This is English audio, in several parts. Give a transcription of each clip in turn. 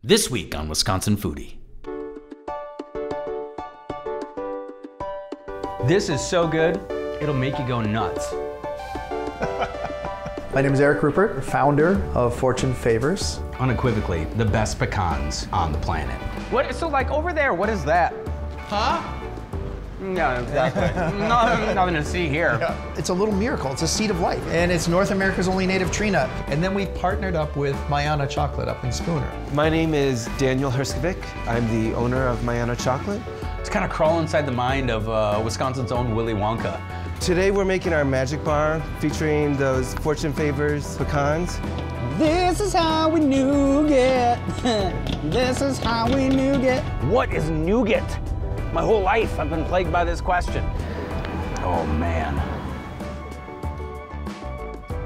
This week on Wisconsin Foodie. This is so good, it'll make you go nuts. My name is Rupert, founder of Fortune Favors. Unequivocally, the best pecans on the planet. What? So like over there, what is that? Huh? No, exactly. Nothing to see here. Yeah. It's a little miracle. It's a seed of life. And it's North America's only native tree nut. And then we partnered up with Mayana Chocolate up in Spooner. My name is Daniel Herskovic. I'm the owner of Mayana Chocolate. It's kind of crawl inside the mind of Wisconsin's own Willy Wonka. Today we're making our magic bar featuring those Fortune Favors pecans. This is how we nougat. This is how we nougat. What is nougat? My whole life I've been plagued by this question. Oh man.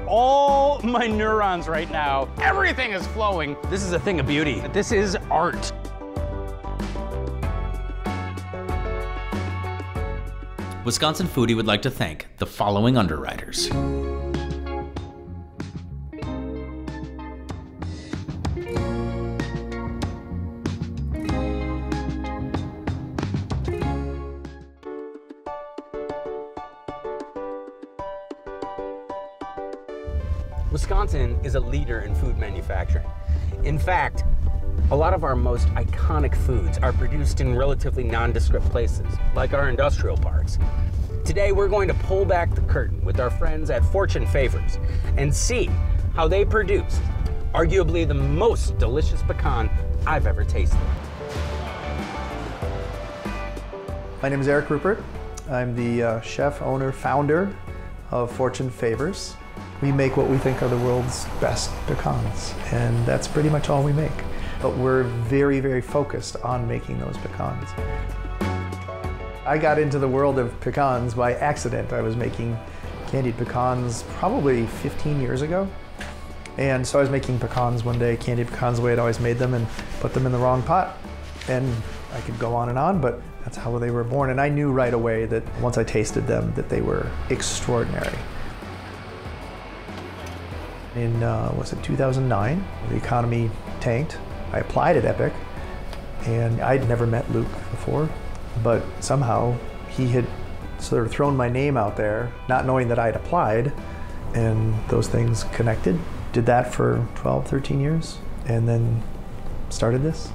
All my neurons right now, everything is flowing. This is a thing of beauty. This is art. Wisconsin Foodie would like to thank the following underwriters. Wisconsin is a leader in food manufacturing. In fact, a lot of our most iconic foods are produced in relatively nondescript places, like our industrial parks. Today, we're going to pull back the curtain with our friends at Fortune Favors and see how they produce arguably the most delicious pecan I've ever tasted. My name is Rupert. I'm the chef, owner, founder of Fortune Favors. We make what we think are the world's best pecans, and that's pretty much all we make. But we're very, very focused on making those pecans. I got into the world of pecans by accident. I was making candied pecans probably 15 years ago. And so I was making pecans one day, candied pecans the way I'd always made them, and put them in the wrong pot. And I could go on, but that's how they were born. And I knew right away that once I tasted them, that they were extraordinary. In, was it 2009, the economy tanked. I applied at Epic, and I'd never met Luke before, but somehow he had sort of thrown my name out there, not knowing that I'd applied, and those things connected. Did that for 12, 13 years, and then started this.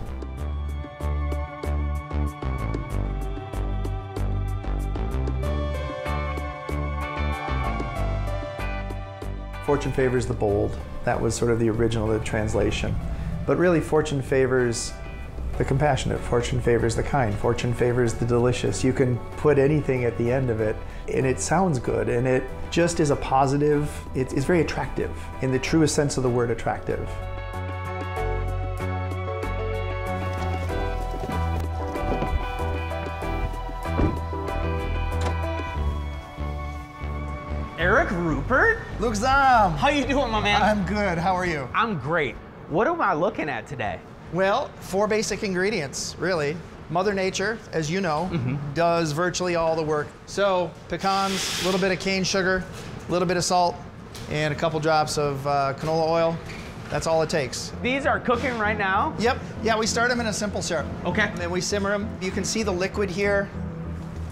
Fortune favors the bold. That was sort of the original, the translation. But really, Fortune favors the compassionate. Fortune favors the kind. Fortune favors the delicious. You can put anything at the end of it, and it sounds good, and it just is a positive. It's very attractive, in the truest sense of the word attractive. Rupert? Luke Zahm! How you doing, my man? I'm good, how are you? I'm great. What am I looking at today? Well, 4 basic ingredients, really. Mother Nature, as you know, does virtually all the work. So, pecans, a little bit of cane sugar, a little bit of salt, and a couple drops of canola oil. That's all it takes. These are cooking right now? Yep, yeah, we start them in a simple syrup. Okay. And then we simmer them. You can see the liquid here.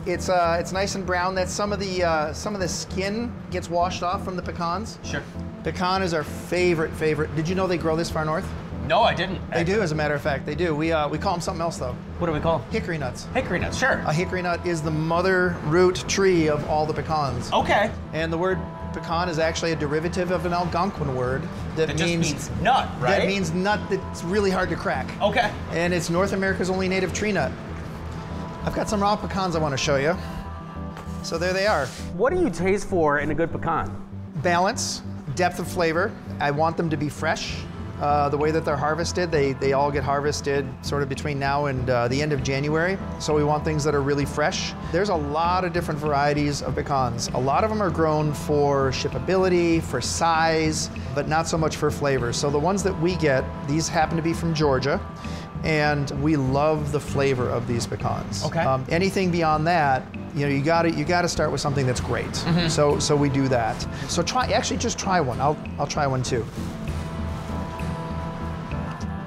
It's nice and brown. That's some of the skin gets washed off from the pecans. Sure. Pecan is our favorite. Did you know they grow this far north? No, I didn't. They do, as a matter of fact, they do. We call them something else though. What do we call them? Hickory nuts. Hickory nuts, sure. A hickory nut is the mother root tree of all the pecans. Okay. And the word pecan is actually a derivative of an Algonquian word that means nut, right? That means nut that's really hard to crack. Okay. And it's North America's only native tree nut. I've got some raw pecans I want to show you. So there they are. What do you taste for in a good pecan? Balance, depth of flavor. I want them to be fresh. The way that they're harvested, they all get harvested sort of between now and the end of January. So we want things that are really fresh. There's a lot of different varieties of pecans. A lot of them are grown for shippability, for size, but not so much for flavor. So the ones that we get, these happen to be from Georgia. And we love the flavor of these pecans. Okay. Anything beyond that, you know, you got to start with something that's great. So we do that. So just try one. I'll try one too.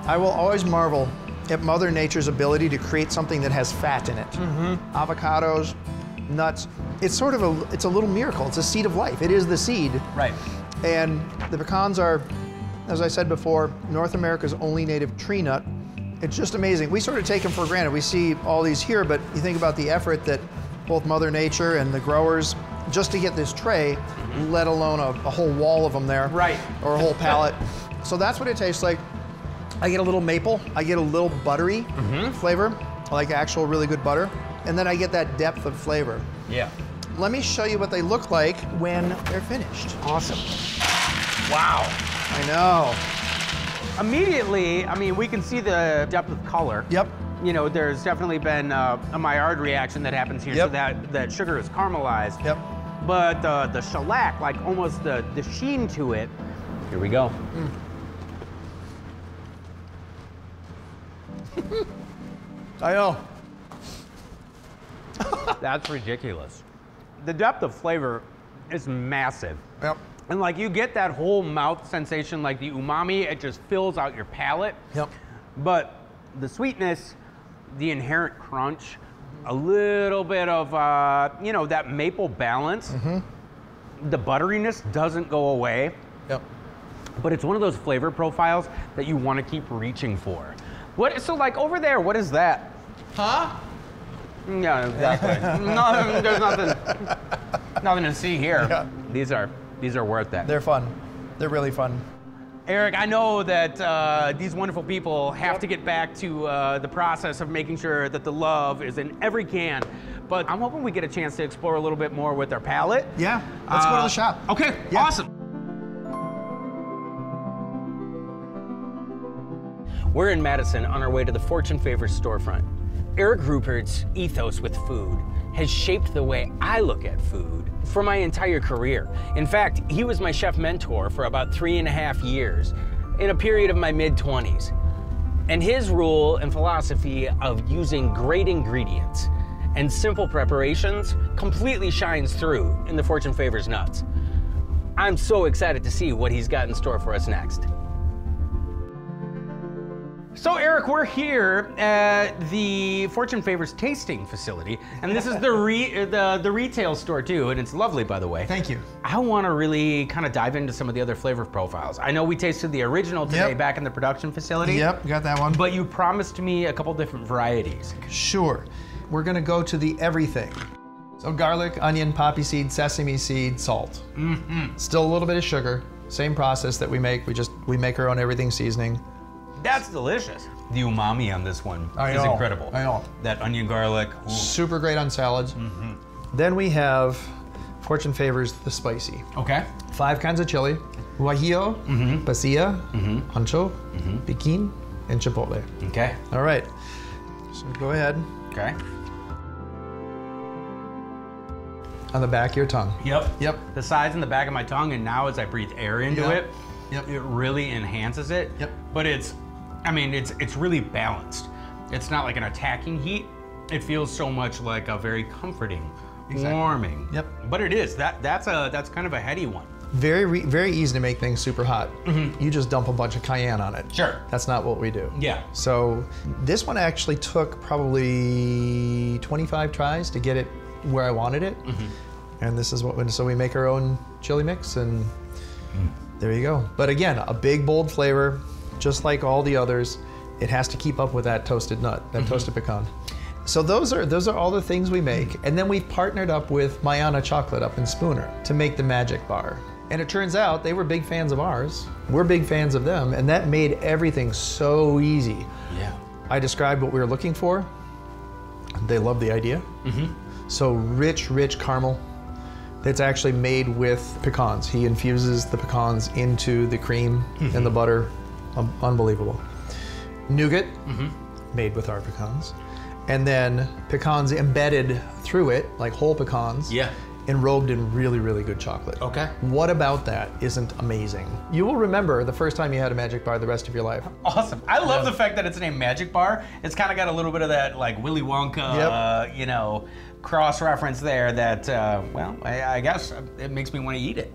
I will always marvel at Mother Nature's ability to create something that has fat in it. Avocados, nuts. It's sort of it's a little miracle. It's a seed of life. It is the seed. Right. And the pecans are, as I said before, North America's only native tree nut. It's just amazing. We sort of take them for granted. We see all these here, but you think about the effort that both Mother Nature and the growers, just to get this tray, let alone a whole wall of them there. Right. Or a whole pallet. So that's what it tastes like. I get a little maple, I get a little buttery flavor, like actual really good butter, and then I get that depth of flavor. Yeah. Let me show you what they look like when they're finished. Awesome. Wow. I know. Immediately, I mean, we can see the depth of color. Yep. You know, there's definitely been a Maillard reaction that happens here, so that sugar is caramelized. Yep. But the shellac, like almost the sheen to it. Here we go. I know. That's ridiculous. The depth of flavor is massive. Yep. And like you get that whole mouth sensation, like the umami, it just fills out your palate. Yep. But the sweetness, the inherent crunch, a little bit of, you know, that maple balance. The butteriness doesn't go away. Yep. But it's one of those flavor profiles that you want to keep reaching for. So like over there, what is that? Huh? Yeah, exactly. No, there's nothing to see here. Yeah. These are worth that. They're fun. They're really fun. Eric, I know that these wonderful people have to get back to the process of making sure that the love is in every can, but I'm hoping we get a chance to explore a little bit more with our palate. Yeah, let's go to the shop. Okay, Yeah. Awesome. We're in Madison on our way to the Fortune Favors storefront. Eric Rupert's ethos with food has shaped the way I look at food for my entire career. In fact, he was my chef mentor for about 3.5 years in a period of my mid-20s. And his rule and philosophy of using great ingredients and simple preparations completely shines through in the Fortune Favors nuts. I'm so excited to see what he's got in store for us next. So Eric, we're here at the Fortune Favors tasting facility, and this is the retail store too, and it's lovely, by the way. Thank you. I want to really kind of dive into some of the other flavor profiles. I know we tasted the original today back in the production facility. Yep, got that one. But you promised me a couple different varieties. Sure. We're gonna go to the everything. So garlic, onion, poppy seed, sesame seed, salt. Still a little bit of sugar. Same process that we make. We make our own everything seasoning. That's delicious. The umami on this one is know, incredible. I know. That onion garlic. Ooh. Super great on salads. Then we have Fortune Favors the spicy. Okay. 5 kinds of chili: guajillo, pasilla, ancho, pecan, and chipotle. Okay. All right. So go ahead. Okay. On the back of your tongue. Yep. Yep. The sides and the back of my tongue, and now as I breathe air into it, it really enhances it. Yep. But it's really balanced. It's not like an attacking heat. It feels so much like a very comforting, warming. Yep. But it is. That's kind of a heady one. Very easy to make things super hot. You just dump a bunch of cayenne on it. Sure. That's not what we do. Yeah. So this one actually took probably 25 tries to get it where I wanted it. And this is so we make our own chili mix, and there you go. But again, a big, bold flavor, just like all the others. It has to keep up with that toasted nut, that toasted pecan. So those are all the things we make. And then we've partnered up with Mayana Chocolate up in Spooner to make the Magic Bar. And it turns out they were big fans of ours. We're big fans of them, and that made everything so easy. Yeah. I described what we were looking for. They loved the idea. So rich caramel. It's actually made with pecans. He infuses the pecans into the cream and the butter. Unbelievable. Nougat, made with our pecans. And then pecans embedded through it, like whole pecans. Yeah. Enrobed in really good chocolate. Okay. What about that isn't amazing? You will remember the first time you had a Magic Bar the rest of your life. Awesome. I love the fact that it's named Magic Bar. It's kind of got a little bit of that like Willy Wonka, you know, cross-reference there that, well, I guess it makes me want to eat it.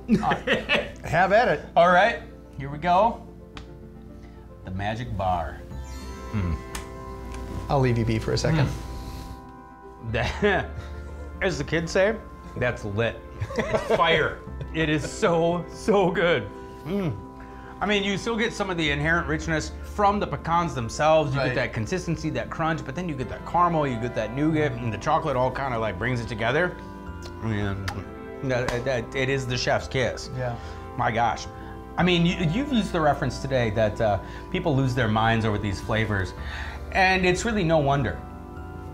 Have at it. All right, here we go. The magic bar. I'll leave you be for a second. That, as the kids say, that's lit. It's fire. It is so, so good. I mean, you still get some of the inherent richness from the pecans themselves. You get that consistency, that crunch, but then you get that caramel, you get that nougat, and the chocolate all kind of like brings it together. And it is the chef's kiss. Yeah. My gosh. I mean, you've used the reference today that people lose their minds over these flavors, and it's really no wonder.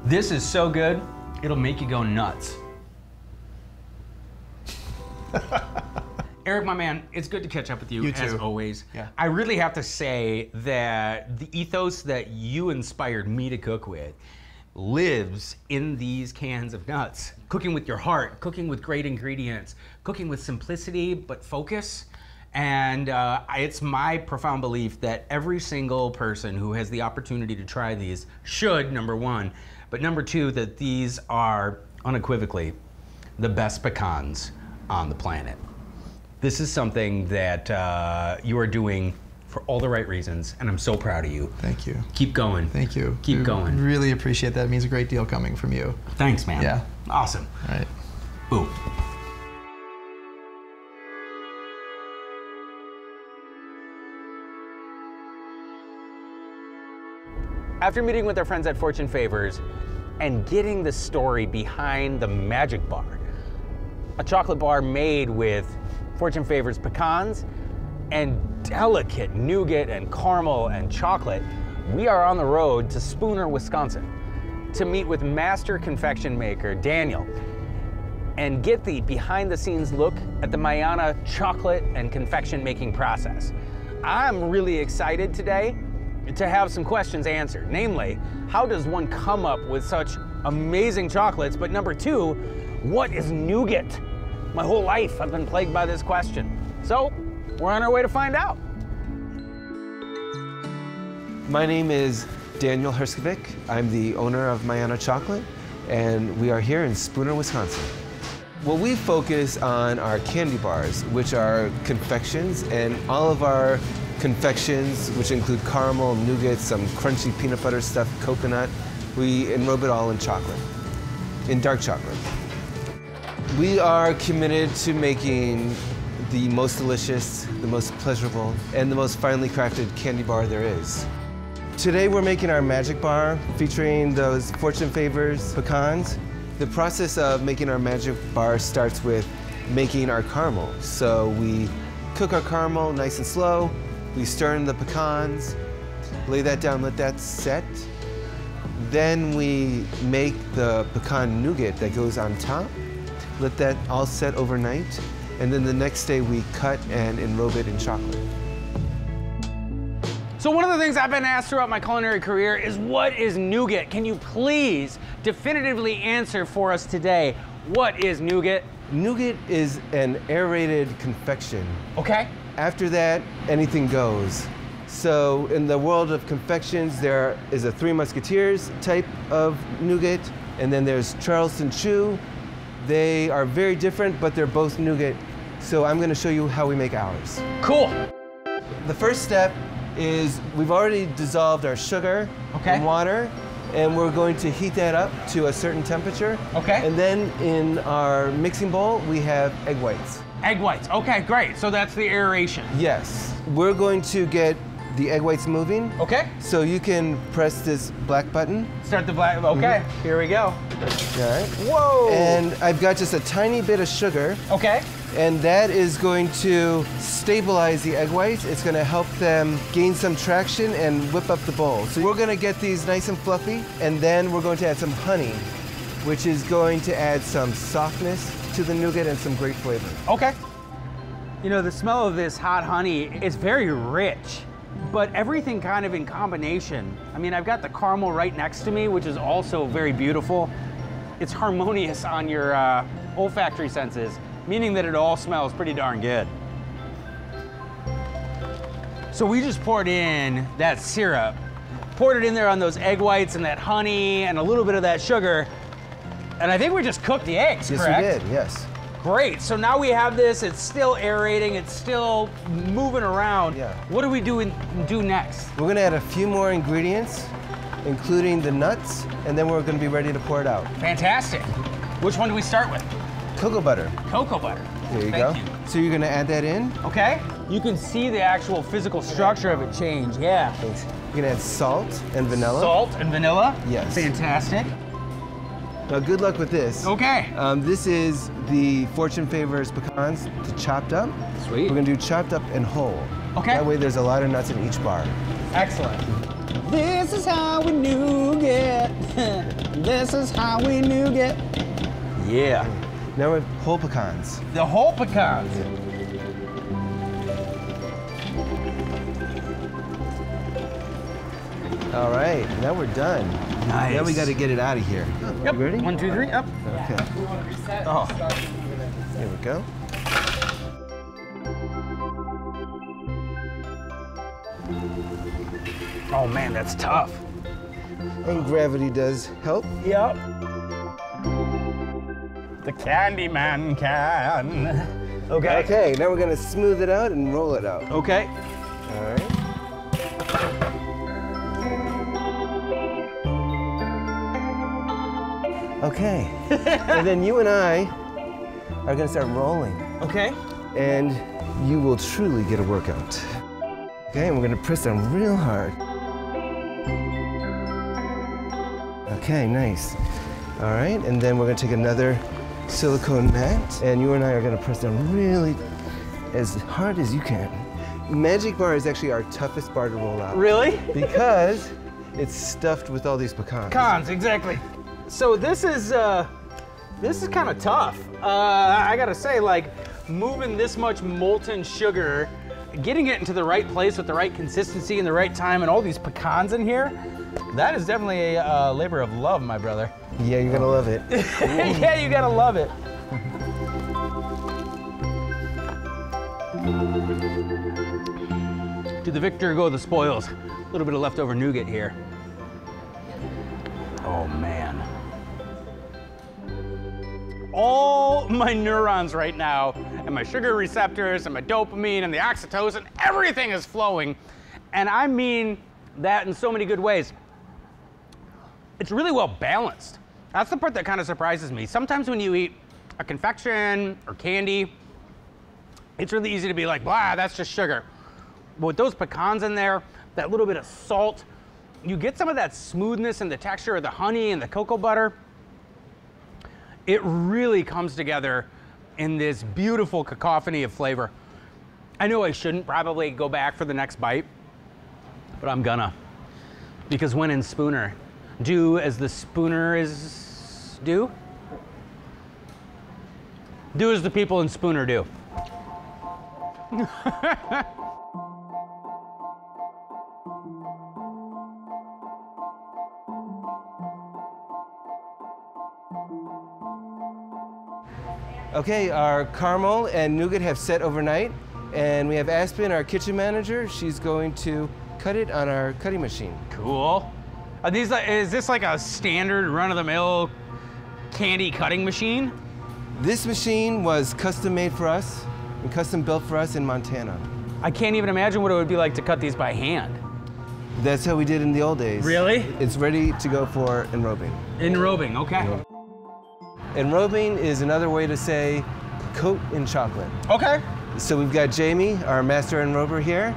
This is so good, it'll make you go nuts. Eric, my man, it's good to catch up with you, as always. Yeah. I really have to say that the ethos that you inspired me to cook with lives in these cans of nuts. Cooking with your heart, cooking with great ingredients, cooking with simplicity but focus. And it's my profound belief that every single person who has the opportunity to try these should, number one, but number two, that these are unequivocally the best pecans on the planet. This is something that you are doing for all the right reasons, and I'm so proud of you. Thank you. Keep going. Thank you. Keep going. Really appreciate that. It means a great deal coming from you. Thanks, man. Yeah. Awesome. All right. Ooh. After meeting with our friends at Fortune Favors and getting the story behind the magic bar, a chocolate bar made with Fortune Favors pecans and delicate nougat and caramel and chocolate, we are on the road to Spooner, Wisconsin to meet with master confection maker Daniel and get the behind the scenes look at the Mayana chocolate and confection making process. I'm really excited today to have some questions answered. Namely, how does one come up with such amazing chocolates? But number two, what is nougat? My whole life I've been plagued by this question. So we're on our way to find out. My name is Daniel Herskovic. I'm the owner of Mayana Chocolate, and we are here in Spooner, Wisconsin. Well, we focus on our candy bars, which are confections, and all of our confections, which include caramel, nougat, some crunchy peanut butter stuffed coconut, we enrobe it all in chocolate, in dark chocolate. We are committed to making the most delicious, the most pleasurable, and the most finely crafted candy bar there is. Today we're making our magic bar featuring those Fortune Favors pecans. The process of making our magic bar starts with making our caramel. So we cook our caramel nice and slow, we stir in the pecans, lay that down, let that set. Then we make the pecan nougat that goes on top, let that all set overnight, and then the next day we cut and enrobe it in chocolate. So one of the things I've been asked throughout my culinary career is, what is nougat? Can you please definitively answer for us today? What is nougat? Nougat is an aerated confection. Okay. After that, anything goes. So in the world of confections, there is a Three Musketeers type of nougat, and then there's Charleston Chew. They are very different, but they're both nougat. So I'm gonna show you how we make ours. Cool. The first step is we've already dissolved our sugar in water, and we're going to heat that up to a certain temperature. Okay. And then in our mixing bowl, we have egg whites. Egg whites, okay, great. So that's the aeration. Yes. We're going to get the egg whites moving. Okay. So you can press this black button. Start the black, okay, here we go. All right. Whoa. And I've got just a tiny bit of sugar. Okay. And that is going to stabilize the egg whites. It's going to help them gain some traction and whip up the bowl. So we're going to get these nice and fluffy, and then we're going to add some honey, which is going to add some softness to the nougat and some great flavor. Okay. You know, the smell of this hot honey is very rich, but everything kind of in combination. I mean, I've got the caramel right next to me, which is also very beautiful. It's harmonious on your olfactory senses, meaning that it all smells pretty darn good. So we just poured in that syrup, poured it in there on those egg whites and that honey and a little bit of that sugar, and I think we just cooked the eggs, Yes, correct? we did, yes. Great, so now we have this, it's still aerating, it's still moving around. Yeah. What do we do next? We're gonna add a few more ingredients, including the nuts, and then we're gonna be ready to pour it out. Fantastic. Which one do we start with? Cocoa butter. Cocoa butter. There you Thank go. you. So you're gonna add that in. Okay. You can see the actual physical structure of it change, yeah. Thanks. You're gonna add salt and vanilla. Salt and vanilla? Yes. Fantastic. Now, good luck with this. Okay. This is the Fortune Favors pecans, chopped up. Sweet. We're gonna do chopped up and whole. Okay. That way there's a lot of nuts in each bar. Excellent. This is how we nougat. This is how we nougat. Yeah. Now we have whole pecans. The whole pecans. All right, now we're done. Nice. Now we gotta get it out of here. Yep. You ready? 1, 2, 3, up. Okay. Oh. Here we go. Oh man, that's tough. And gravity does help. Yep. The Candyman can. Okay. Okay, now we're gonna smooth it out and roll it out. Okay. All right. Okay. And then you and I are gonna start rolling. Okay. And you will truly get a workout. Okay, and we're gonna press down real hard. Okay, nice. All right, and then we're gonna take another silicone mat, and you and I are gonna press down really as hard as you can. Magic bar is actually our toughest bar to roll out. Really? Because it's stuffed with all these pecans. Pecans, exactly. So this is kind of tough. I gotta say, like, moving this much molten sugar, getting it into the right place with the right consistency and the right time, and all these pecans in here, that is definitely a labor of love, my brother. Yeah, you're gonna love it. Yeah, you gotta love it. To the victor go the spoils. A little bit of leftover nougat here. Oh man. All my neurons right now, and my sugar receptors, and my dopamine, and the oxytocin, everything is flowing. And I mean that in so many good ways. It's really well balanced. That's the part that kind of surprises me. Sometimes when you eat a confection or candy, it's really easy to be like, blah, that's just sugar. But with those pecans in there, that little bit of salt, you get some of that smoothness and the texture of the honey and the cocoa butter. It really comes together in this beautiful cacophony of flavor. I know I shouldn't probably go back for the next bite, but I'm gonna. Because when in Spooner, do as the Spooner is do. Do as the people in Spooner do. Okay, our caramel and nougat have set overnight, and we have Aspen, our kitchen manager. She's going to cut it on our cutting machine. Cool. Are these like, is this like a standard run-of-the-mill candy cutting machine? This machine was custom made for us and custom built for us in Montana. I can't even imagine what it would be like to cut these by hand. That's how we did in the old days. Really? It's ready to go for enrobing. Enrobing, okay. Enrobing is another way to say coat in chocolate. Okay. So we've got Jamie, our master enrober here.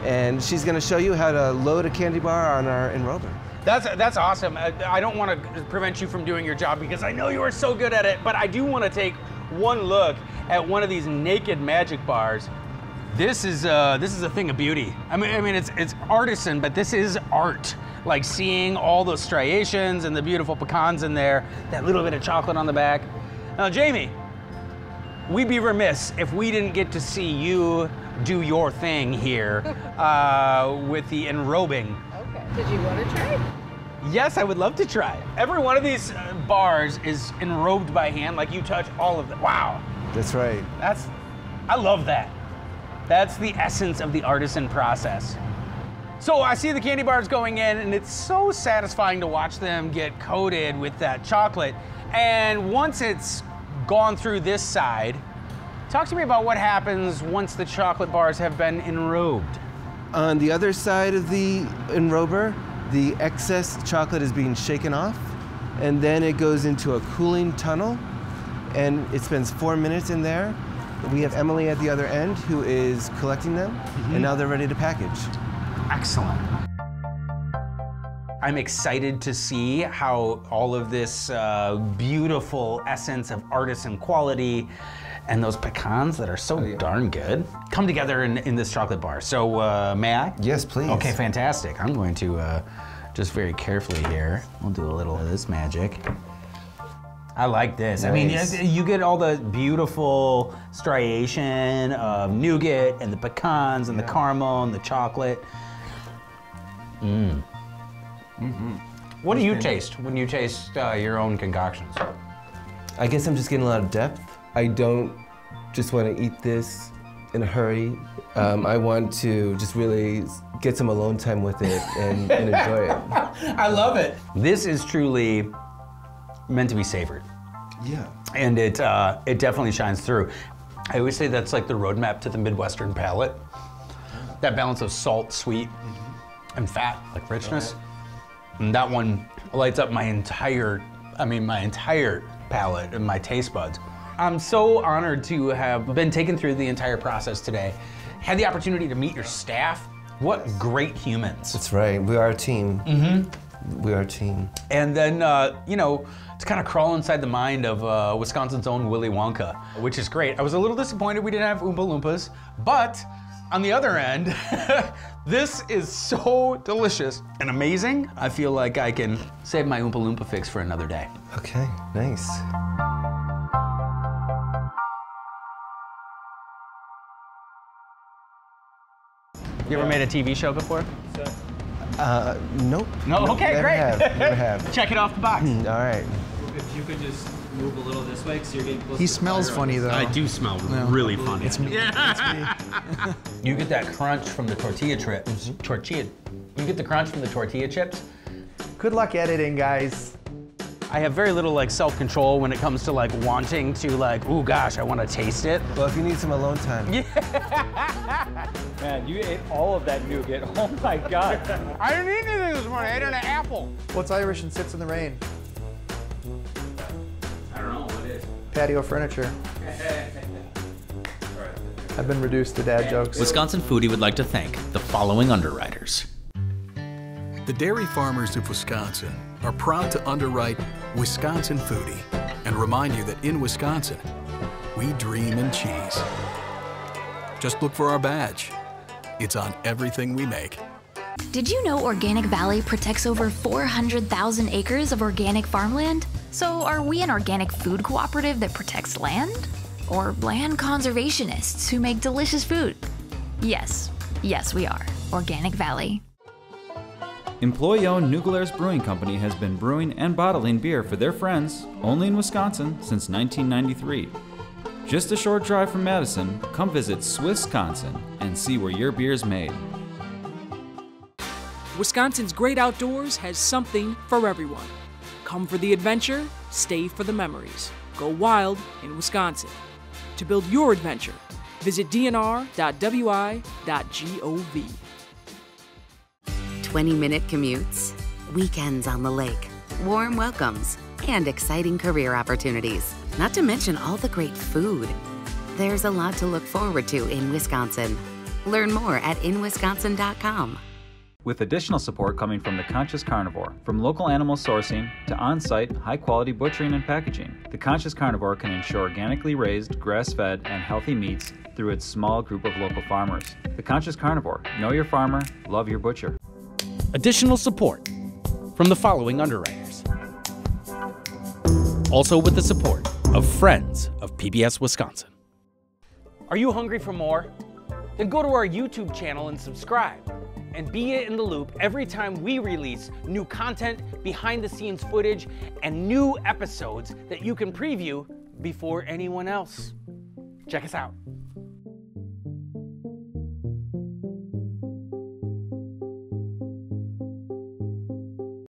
And she's gonna show you how to load a candy bar on our enrober. That's awesome. I don't want to prevent you from doing your job because I know you are so good at it, but I do want to take one look at one of these naked magic bars. This is a thing of beauty. I mean it's artisan, but this is art. Like seeing all those striations and the beautiful pecans in there, that little bit of chocolate on the back. Now, Jamie, we'd be remiss if we didn't get to see you do your thing here with the enrobing. Okay. Did you want to try? Yes, I would love to try. Every one of these bars is enrobed by hand, like you touch all of them. Wow. That's right. I love that. That's the essence of the artisan process. So I see the candy bars going in, and it's so satisfying to watch them get coated with that chocolate. And once it's gone through this side, talk to me about what happens once the chocolate bars have been enrobed. On the other side of the enrober, the excess chocolate is being shaken off, and then it goes into a cooling tunnel, and it spends 4 minutes in there. We have Emily at the other end who is collecting them, and now they're ready to package. Excellent. I'm excited to see how all of this beautiful essence of artisan quality and those pecans that are so darn good come together in this chocolate bar. So, may I? Yes, please. Okay, fantastic. I'm going to just very carefully here. We'll do a little of this magic. I like this. Nice. I mean, you get all the beautiful striation of nougat and the pecans and the caramel and the chocolate. What do you taste when you taste your own concoctions? I guess I'm just getting a lot of depth. I don't just want to eat this in a hurry. I want to just really get some alone time with it and enjoy it. I love it. This is truly meant to be savored. Yeah. And it definitely shines through. I always say that's like the roadmap to the Midwestern palate. That balance of salt, sweet, and fat, like richness. And that one lights up my entire palate and my taste buds. I'm so honored to have been taken through the entire process today. Had the opportunity to meet your staff. What great humans. That's right, we are a team. We are a team. And then, you know, to kind of crawl inside the mind of Wisconsin's own Willy Wonka, which is great. I was a little disappointed we didn't have Oompa Loompas, but on the other end, this is so delicious and amazing. I feel like I can save my Oompa Loompa fix for another day. Okay, nice. You ever made a TV show before? Nope. No? Okay, Never great. Never have. Check it off the box. All right. If you could just move a little this way, because you're getting close. He to the smells fire. funny though. I do smell really funny. It's me. You get that crunch from the tortilla chips. You get the crunch from the tortilla chips. Good luck editing, guys. I have very little like self-control when it comes to like wanting to like, ooh gosh, I want to taste it. Well, if you need some alone time. Man, you ate all of that nougat. Oh my God. I didn't eat anything this morning. I ate an apple. What's Irish and sits in the rain? I don't know what it is. Patio furniture. I've been reduced to dad jokes. Wisconsin Foodie would like to thank the following underwriters. The dairy farmers of Wisconsin are proud to underwrite Wisconsin Foodie and remind you that in Wisconsin, we dream in cheese. Just look for our badge. It's on everything we make. Did you know Organic Valley protects over 400,000 acres of organic farmland? So are we an organic food cooperative that protects land? Or land conservationists who make delicious food? Yes, we are. Organic Valley. Employee-owned New Glarus Brewing Company has been brewing and bottling beer for their friends only in Wisconsin since 1993. Just a short drive from Madison, come visit Swissconsin and see where your beer's made. Wisconsin's great outdoors has something for everyone. Come for the adventure, stay for the memories. Go wild in Wisconsin. To build your adventure, visit dnr.wi.gov. 20-minute commutes, weekends on the lake, warm welcomes, and exciting career opportunities. Not to mention all the great food. There's a lot to look forward to in Wisconsin. Learn more at inwisconsin.com. With additional support coming from The Conscious Carnivore. From local animal sourcing to on-site, high-quality butchering and packaging, The Conscious Carnivore can ensure organically raised, grass-fed, and healthy meats through its small group of local farmers. The Conscious Carnivore. Know your farmer, love your butcher. Additional support from the following underwriters. Also with the support of Friends of PBS Wisconsin. Are you hungry for more? Then go to our YouTube channel and subscribe. And be in the loop every time we release new content, behind-the-scenes footage, and new episodes that you can preview before anyone else. Check us out.